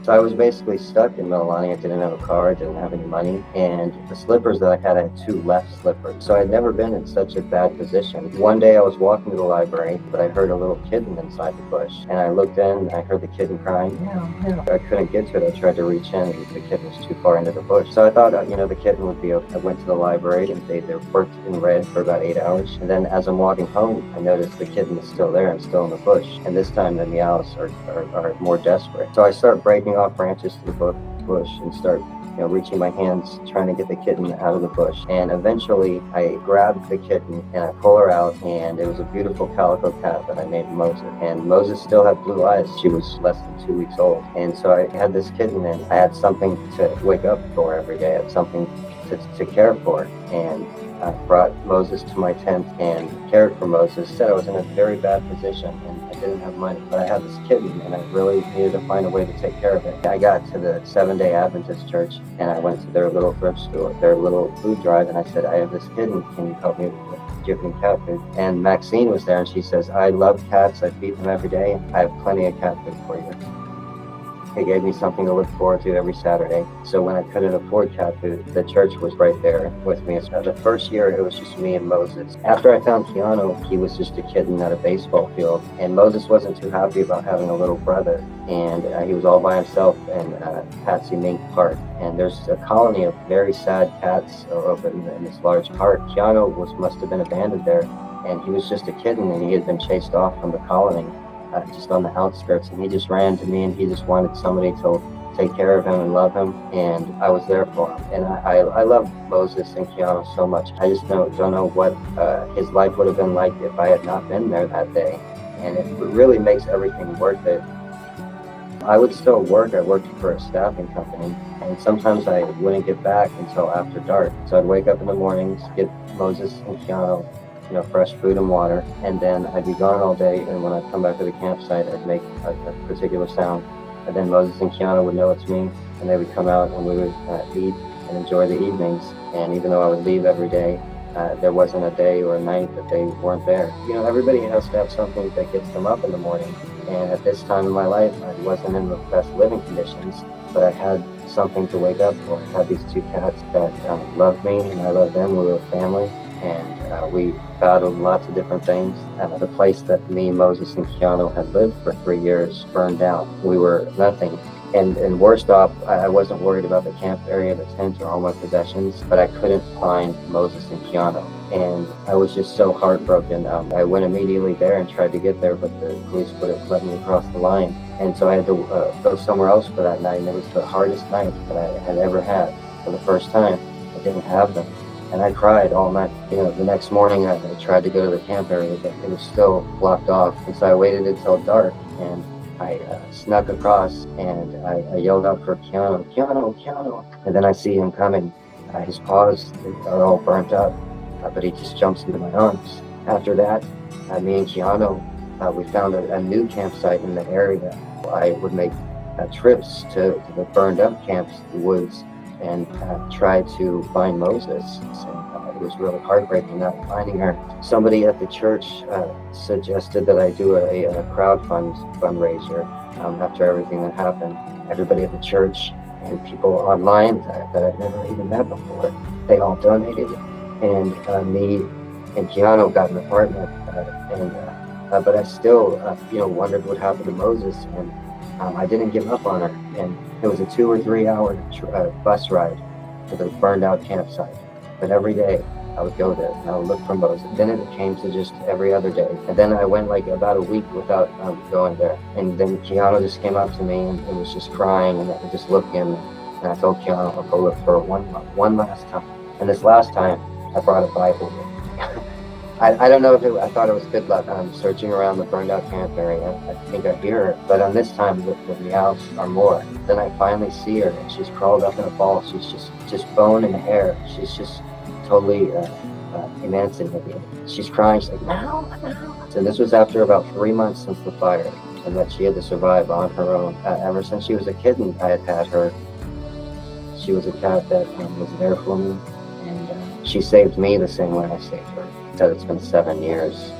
So I was basically stuck in Mililani. I didn't have a car, didn't have any money, and the slippers that I had two left slippers. So I'd never been in such a bad position. One day I was walking to the library, but I heard a little kitten inside the bush, and I looked in, and I heard the kitten crying, meow, meow. I couldn't get to it. I tried to reach in, and the kitten was too far into the bush. So I thought, the kitten would be okay. I went to the library, and they worked in red for about 8 hours. And then as I'm walking home, I noticed the kitten is still there and still in the bush. And this time the meows are more desperate. So I start breaking off branches to the bush and start reaching my hands, trying to get the kitten out of the bush. And eventually I grabbed the kitten and I pull her out, and it was a beautiful calico cat that I named Moses. And Moses still had blue eyes. She was less than 2 weeks old. And so I had this kitten, and I had something to wake up for every day. I had something to care for. And I brought Moses to my tent and cared for Moses. Said I was in a very bad position and I didn't have money, but I had this kitten and I really needed to find a way to take care of it. I got to the Seventh-day Adventist church and I went to their little thrift store, their little food drive, and I said, I have this kitten, can you help me give me cat food? And Maxine was there and she says, I love cats, I feed them every day, I have plenty of cat food for you. It gave me something to look forward to every Saturday. So when I couldn't afford cat food, the church was right there with me. So the first year, it was just me and Moses. After I found Keanu, he was just a kitten at a baseball field. And Moses wasn't too happy about having a little brother. And he was all by himself in Patsy Mink Park. And there's a colony of very sad cats over in this large park. Keanu must have been abandoned there. And he was just a kitten, and he had been chased off from the colony. Just on the outskirts, and he just ran to me and he just wanted somebody to take care of him and love him, and I was there for him. And I love Moses and Keanu so much. I just don't know what his life would have been like if I had not been there that day, and it really makes everything worth it. I would still work. I worked for a staffing company, and sometimes I wouldn't get back until after dark. So I'd wake up in the mornings, get Moses and Keanu fresh food and water, and then I'd be gone all day, and when I'd come back to the campsite, I'd make a particular sound, and then Moses and Keanu would know it's me, and they would come out and we would eat and enjoy the evenings. And even though I would leave every day, there wasn't a day or a night that they weren't there. Everybody has to have something that gets them up in the morning, and at this time in my life, I wasn't in the best living conditions, but I had something to wake up for. I had these two cats that loved me, and I loved them. We were a family. And we battled lots of different things. The place that me, Moses, and Keanu had lived for 3 years burned down. We were nothing. And worst off, I wasn't worried about the camp area, the tent, or all my possessions, but I couldn't find Moses and Keanu. And I was just so heartbroken. I went immediately there and tried to get there, but the police wouldn't let me across the line. And so I had to go somewhere else for that night, and it was the hardest night that I had ever had. For the first time, I didn't have them. And I cried all night. The next morning I tried to go to the camp area, but it was still blocked off. And so I waited until dark, and I snuck across, and I yelled out for Keanu, Keanu, Keanu. And then I see him coming. His paws are all burnt up, but he just jumps into my arms. After that, me and Keanu, we found a new campsite in the area. I would make trips to the burned up camps, the woods, and tried to find Moses. So it was really heartbreaking not finding her. Somebody at the church suggested that I do a fundraiser after everything that happened. Everybody at the church and people online that I've never even met before, they all donated. And me and Keanu got an apartment, but I still wondered what happened to Moses, and I didn't give up on her. And it was a 2 or 3 hour bus ride to the burned out campsite. But every day I would go there and I would look for Moses. Then it came to just every other day. And then I went like about a week without going there. And then Keanu just came up to me and was just crying, and I just looked in, and I told Keanu I'll go look for one last time. And this last time I brought a Bible with me. I don't know if I thought it was good luck. I'm searching around the burned out camp area. I think I hear her, but on this time the meows are more. Then I finally see her, and she's crawled up in a ball. She's just bone and hair. She's just totally emancipated. She's crying. She's like, meow, meow. So this was after about 3 months since the fire, and that she had to survive on her own. Ever since she was a kitten, I had her. She was a cat that was there for me, and she saved me the same way I saved her. said it's been 7 years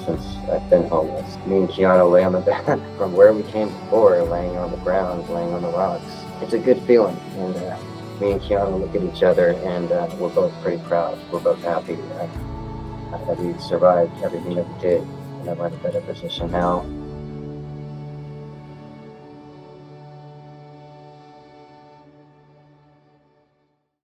since I've been homeless. Me and Keanu lay on the bed from where we came before, laying on the ground, laying on the rocks. It's a good feeling, and me and Keanu look at each other, and we're both pretty proud. We're both happy that we survived everything that we did, and I'm in a better position now.